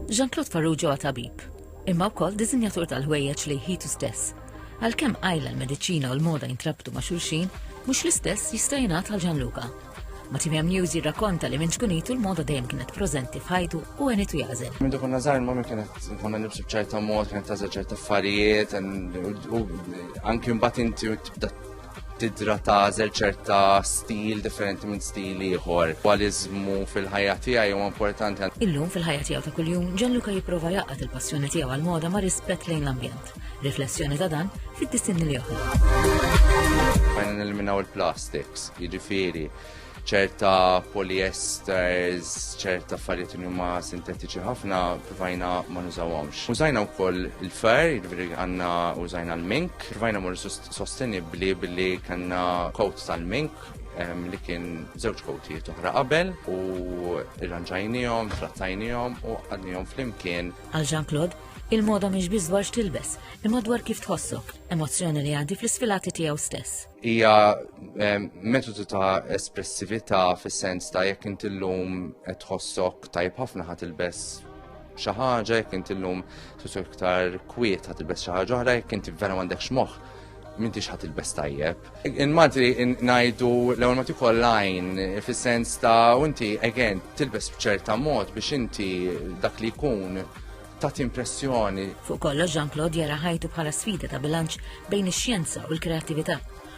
Jean-Claude Farrugia huwa tabib, imma wkoll diżinjatur tal-ħwejjeġ li jħitu stess. Għalkemm għajla l-mediċina u l-moda jintrabtu ma' xulxin, mhux l-istess jista' jingħad għal Gianluca. Ma' TVM News jirrakkonta li minn xkunitu l-moda dejjem kienet preżenti f'ħajtu u għenitu jażel. Minn konna żgħar il-mami kienet konna nibsu b'ċerta mod, kienet tażel ċerta affarijiet, u anke mbagħad inti tibda tidra tażel ċerta stil differenti minn stil ieħor. Kwaliżmu fil-ħajja tiegħi huwa importanti. Illum fil-ħajja tiegħu ta' kuljum Gianluca jipprova jaqgħad il-passjoni tiegħu għall-moda ma' rispett lejn l-ambjent. Riflessjoni ta' dan fid-distinni li joħloq. Bajna neliminaw il-plastics, jiġifieri ċerta polyesters, ċerta affarijiet li huma sintetiċi ħafna provajna ma nużawhomx. Użajna wkoll il-fer, jiġifieri għandna użajna l-mink, provajna mmorru sostenibbli billi kellna coat tal-mink li kien żewġ coatijiet oħra qabel u irranġajnihom, trattajnihom u għadnihom flimkien. Għal Jean-Claude, il-moda mhix biss dwar x'tilbes, imma dwar kif tħossok, emozzjoni li għandi fl-isfilati tiegħu stess. Hija metodu ta' espressività fis-sens ta' jekk inti llum qed tħossok tajjeb ħafna ħadd tilbes xi ħaġa, jekk inti llum tħossok iktar kwiet ħadd tilbes xi ħaġa oħra, jekk inti vera m'għandekx moħħ m'intix ħadd tilbes tajjeb. In-Malti ngħidu l-ewwel ma tikol line fis-sens ta' u inti again tilbes b'ċerta mod biex inti dak li jkun tat impressjoni. Fuq kollox Jean-Claude jara ħajtu bħala sfida ta' bilanċ bejn ix-xjenza u l-kreattività.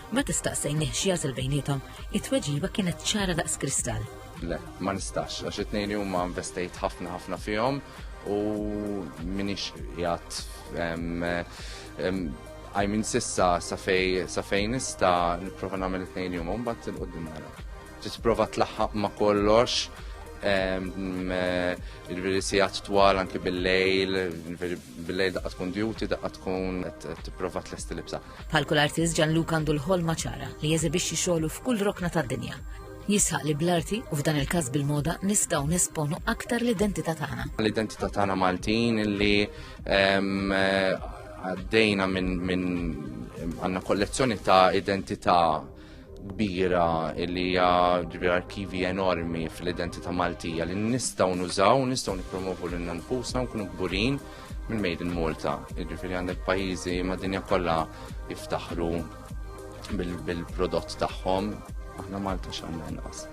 Meta staqsejnih x'jażel bejniethom, it-tweġiba kienet ċara daqs kristall. Le, ma nistax, għax it-tnejn huma investejt ħafna fihom u minix qiegħed minn sissa sa fejn nista' nipprova nagħmel it-tnejn huma mbagħad il-qudiem nara. Tipprova tlaħħaq ma' kollox. Il-veri sijat twal anki bil-lejl, bil-lejl daqqa tkun duty, daqqa tkun t-prova t-lesti libsa. Bħal kull artist Gianluca għandu l-ħolma ċara li jeżibixxi xogħlu f'kull rokna tad-dinja. Jisħaq li bl-arti u f'dan il-każ bil-moda nistgħu nesponu aktar l-identità tagħna. L-identità tagħna Maltin illi għaddejna minn għandna kollezzjoni ta' identità kbira illi hija arkivi enormi fl-identità Maltija li nistgħu nużaw, nistgħu nippromovu lil nfusna u nkunu kburin minn Made in Malta. Jiġifieri għandek pajjiżi mad-dinja kollha jiftaħru bil-prodott tagħhom, aħna Malta x'għandna inqas.